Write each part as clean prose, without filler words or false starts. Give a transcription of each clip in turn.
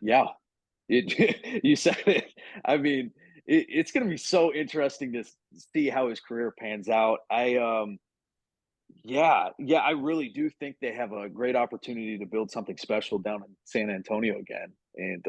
Yeah, you said it. I mean, it's going to be so interesting to see how his career pans out. Yeah, I really do think they have a great opportunity to build something special down in San Antonio again, and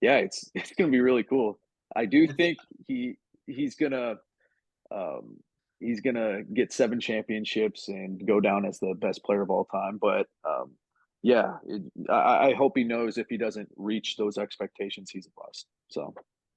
yeah, it's going to be really cool. I do I think think he's gonna um, he's gonna get 7 championships and go down as the best player of all time. But yeah, I hope he knows if he doesn't reach those expectations, he's a bust. So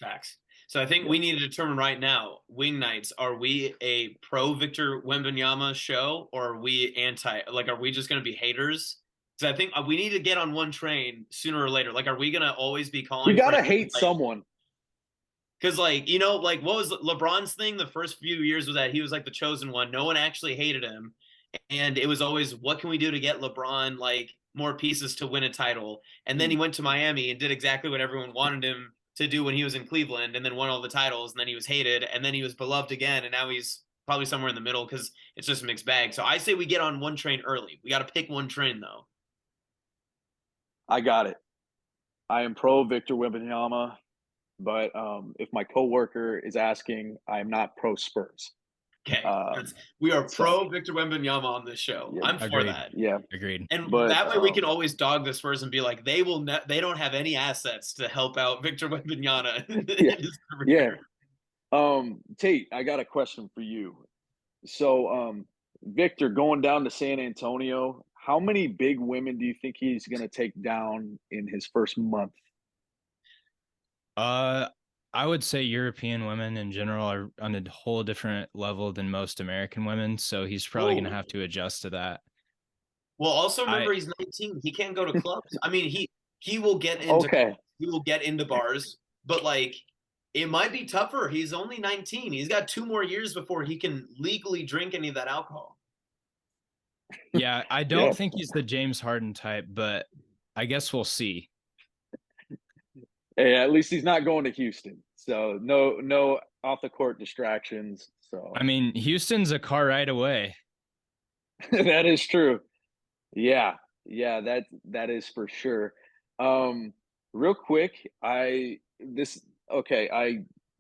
facts. So I think yeah, we need to determine right now, wing nights, are we a pro Victor Wembanyama show or are we anti? Like, are we just going to be haters? Because I think we need to get on one train sooner or later. Like, are we going to always be we calling for gotta him? hate Like, someone. because, like, like what was LeBron's thing the first few years was that he was like the chosen one. No one actually hated him. And it was always, what can we do to get LeBron like more pieces to win a title? And then he went to Miami and did exactly what everyone wanted him to do when he was in Cleveland, and then won all the titles. And then he was hated, and then he was beloved again, and now he's probably somewhere in the middle because it's just a mixed bag. So I say we get on one train early. We got to pick one train though. I got it. I am pro Victor Wembanyama, but if my coworker is asking, I'm not pro Spurs. Okay, Um, we are so pro Victor Wembanyama on this show. yeah, I'm for Agreed. that. Agreed. And but that way we can always dog the Spurs and be like, they don't have any assets to help out Victor Wembanyama yeah, in his yeah. career. Tate, I got a question for you. So, Victor, going down to San Antonio, how many big women do you think he's going to take down in his first month? Uh, I would say European women in general are on a whole different level than most American women, so he's probably going to Whoa. have to adjust to that. Well, also I remember he's 19. He can't go to clubs. I mean, he will get into Okay, clubs. He will get into bars, but like it might be tougher. He's only 19. He's got 2 more years before he can legally drink any of that alcohol. Yeah, I yeah, don't think he's the James Harden type, but I guess we'll see. hey, at least he's not going to Houston, so no off the court distractions. I So mean, Houston's a car ride away. that is true. Yeah, yeah, that is for sure. Um, real quick, I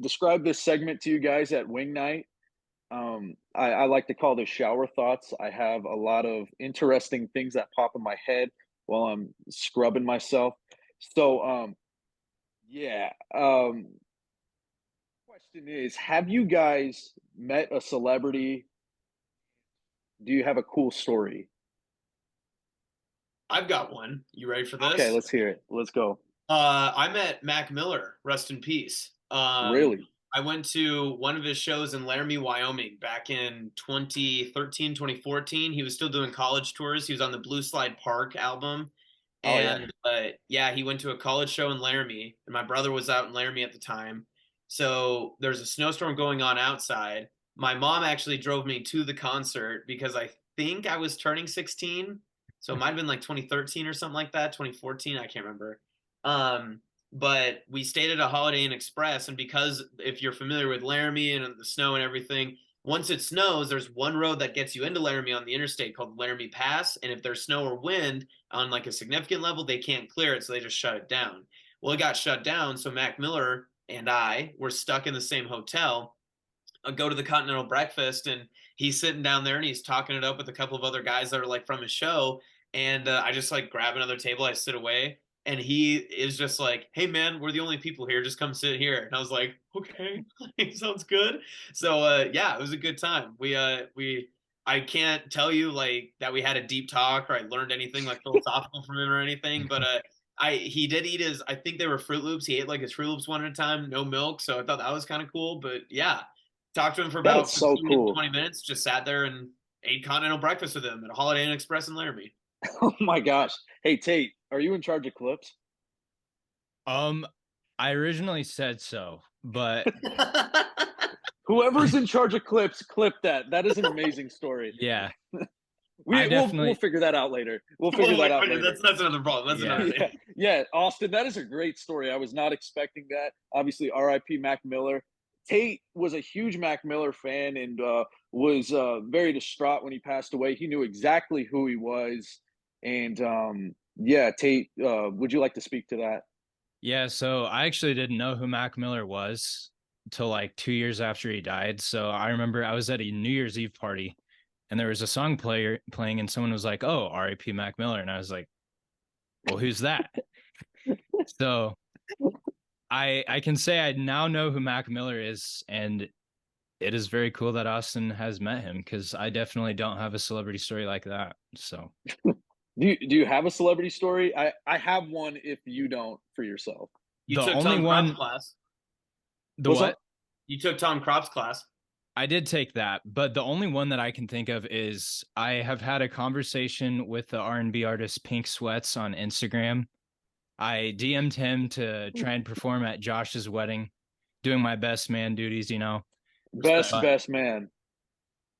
described this segment to you guys at Wing Night. I like to call this shower thoughts. I have a lot of interesting things that pop in my head while I'm scrubbing myself. So, yeah. Question is, have you guys met a celebrity? Do you have a cool story? I've got one. You ready for Okay, this? let's hear it. Let's go. I met Mac Miller, rest in peace. Really? I went to one of his shows in Laramie, Wyoming back in 2013, 2014. He was still doing college tours. He was on the Blue Slide Park album. Oh yeah. And yeah, he went to a college show in Laramie, and my brother was out in Laramie at the time. So there's a snowstorm going on outside. My mom actually drove me to the concert because I think I was turning 16. So it might have been like 2013 or something like that, 2014, I can't remember. Um, but we stayed at a Holiday Inn Express, and because if you're familiar with Laramie and the snow and everything, once it snows, there's one road that gets you into Laramie on the interstate called Laramie Pass, and if there's snow or wind on like a significant level, they can't clear it, so they just shut it down. Well, it got shut down, so Mac Miller and I were stuck in the same hotel. I go to the Continental Breakfast, and he's sitting down there and he's talking it up with a couple of other guys that are like from his show. And I just like grab another table, I sit away, and he is just like, "Hey man, we're the only people here. Just come sit here." And I was like, "Okay, sounds good." So yeah, it was a good time. We I can't tell you like that we had a deep talk or I learned anything like philosophical from him or anything, but he did eat his, I think they were Fruit Loops. He ate like his Fruit Loops one at a time, no milk. So I thought that was kind of cool. But yeah, talked to him for That's about so 15, cool. 20 minutes, just sat there and ate continental breakfast with him at a Holiday Inn Express in Laramie. Oh my gosh. Hey Tate, are you in charge of clips? Um, I originally said so, but Whoever's in charge of clips, clip that. That is an amazing story. yeah, I We'll definitely, figure that out later. We'll figure Oh my that out goodness, later. that's another problem. That's another yeah. Yeah, thing. yeah, Austin, that is a great story. I was not expecting that. Obviously, R.I.P. Mac Miller. Tate was a huge Mac Miller fan and was very distraught when he passed away. He knew exactly who he was. And yeah, Tate, would you like to speak to that? Yeah, so I actually didn't know who Mac Miller was until like 2 years after he died. So I remember I was at a New Year's Eve party and there was a song player playing and someone was like, "Oh, R.I.P. Mac Miller." And I was like, "Well, who's that?" So I can say I now know who Mac Miller is, and it is very cool that Austin has met him because I definitely don't have a celebrity story like that. So Do you have a celebrity story? I have one if you don't for yourself. You the took only Tom Crop's one, class. the What's up? what? You took Tom Crop's class. I did take that, but the only one that I can think of is I have had a conversation with the R&B artist Pink Sweats on Instagram. I DM'd him to try and perform at Josh's wedding, doing my best man duties, you know. Respect. But Best man.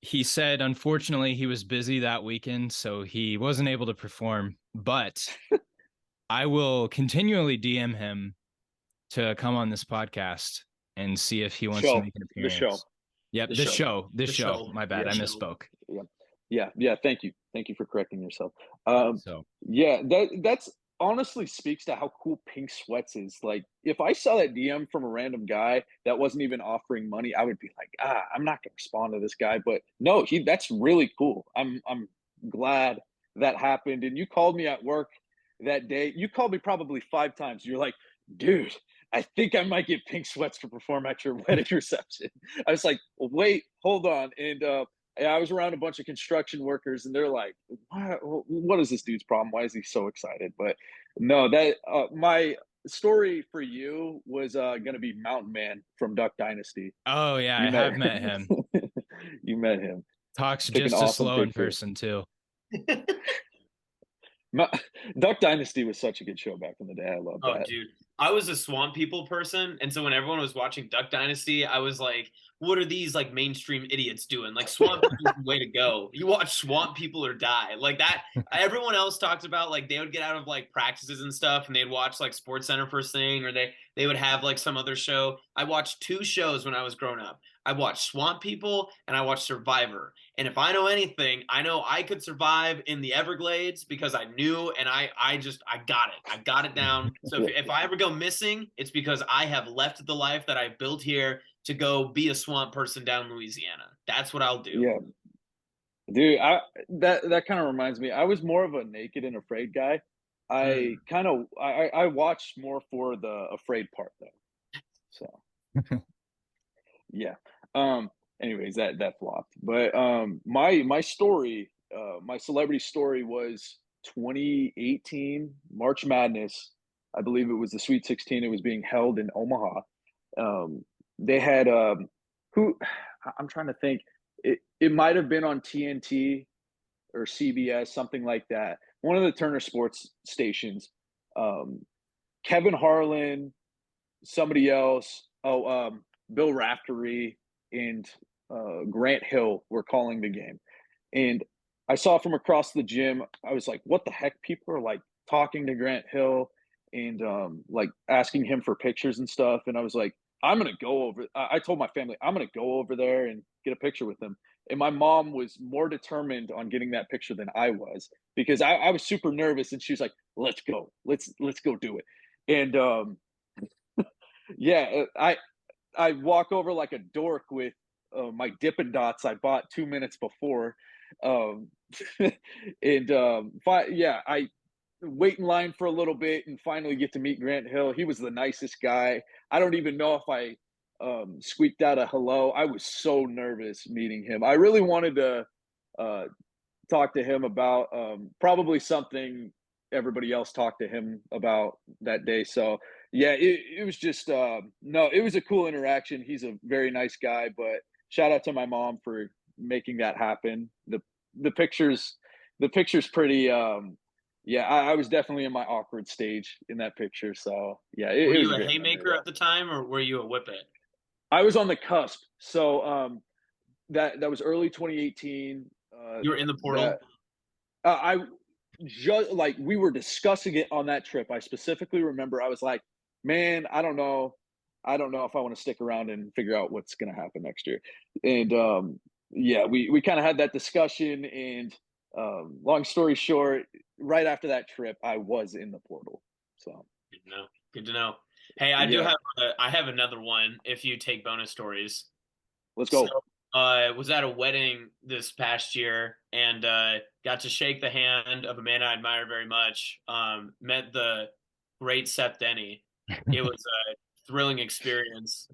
he said unfortunately he was busy that weekend, so he wasn't able to perform. But I will continually DM him to come on this podcast and see if he wants to Show. make an The show. appearance. Yep, The this show. show, this The show. show. My bad, Yeah. I The show. misspoke. Yeah. Yeah. Thank you. Thank you for correcting yourself. So Yeah, that's honestly speaks to how cool Pink Sweats is. Like, if I saw that DM from a random guy that wasn't even offering money, I would be like, I'm not gonna respond to this guy. But no, that's really cool. I'm glad that happened. And you called me at work that day. You called me probably 5 times. You're like, dude, I think I might get Pink Sweats to perform at your wedding reception. I was like, wait, hold on. And I was around a bunch of construction workers, and they're like, what is this dude's problem? Why is he so excited?" But no, that my story for you was going to be Mountain Man from Duck Dynasty. oh yeah, You I met have met him. you met him. Talks Took an just as awesome slow in picture. person too. Ma- Duck Dynasty was such a good show back in the day. I love Oh, that. dude. I was a Swamp People person, and so when everyone was watching Duck Dynasty, I was like, what are these like mainstream idiots doing? Like Swamp People's the way to go. You watch Swamp People or die. Like that everyone else talked about like they would get out of like practices and stuff and they'd watch like Sports Center first thing or they would have like some other show. I watched two shows when I was growing up. I watched Swamp People and I watched Survivor. And if I know anything, I know I could survive in the Everglades because I knew and I just I got it. I got it down. So Yeah, if I ever go missing, it's because I have left the life that I built here to go be a swamp person down in Louisiana. That's what I'll do. yeah, dude. That kind of reminds me. I was more of a naked and afraid guy. Mm. I watched more for the afraid part though. So yeah. Um, anyways, that flopped. But my story, my celebrity story was 2018 March Madness. I believe it was the Sweet 16. It was being held in Omaha. They had who I'm trying to think. It might have been on TNT or CBS, something like that. One of the Turner Sports stations. Um, Kevin Harlan, somebody else. Bill Raftery and Grant Hill were calling the game, and I saw from across the gym. I was like, "What the heck?" People are like talking to Grant Hill and like asking him for pictures and stuff. And I was like, "I'm gonna go over." I told my family, "I'm gonna go over there and get a picture with him." And my mom was more determined on getting that picture than I was because I was super nervous, and she was like, "Let's go, let's go do it." And yeah, I walk over like a dork with my Dippin' Dots I bought 2 minutes before, um, and yeah, I wait in line for a little bit and finally get to meet Grant Hill. He was the nicest guy. I don't even know if I squeaked out a hello. I was so nervous meeting him. I really wanted to uh, talk to him about probably something everybody else talked to him about that day. So yeah, it was just no, it was a cool interaction. He's a very nice guy, but shout out to my mom for making that happen. The pictures the picture's pretty yeah, I was definitely in my awkward stage in that picture. So yeah, Were it was you a a great memory haymaker though. at the time or were you a whippet? I was on the cusp. So that was early 2018. You were in the That portal? I just like we were discussing it on that trip. I specifically remember I was like, "Man, I don't know. I don't know if I want to stick around and figure out what's going to happen next year." And yeah, we kind of had that discussion, and Long story short, right after that trip, I was in the portal. So Good to know. Good to know. Hey, yeah, I have another one if you take bonus stories. let's So, go. was at a wedding this past year and got to shake the hand of a man I admire very much. Met the great Seth Denny. It was a thrilling experience.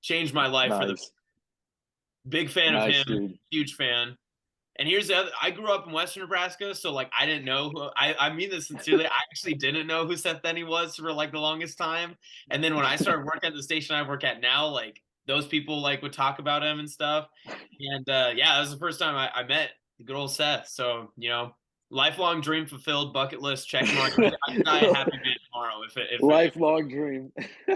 Changed my life for the Nice, big fan of nice, him, dude. huge fan. And here's the other, I grew up in Western Nebraska, so like I didn't know who I mean this sincerely. I actually didn't know who Seth Denny was for like the longest time. And then when I started working at the station I work at now, like those people like would talk about him and stuff. And yeah, that was the first time I met the good old Seth. So, lifelong dream fulfilled, bucket list check mark. I die a happy man tomorrow if it Lifelong dream.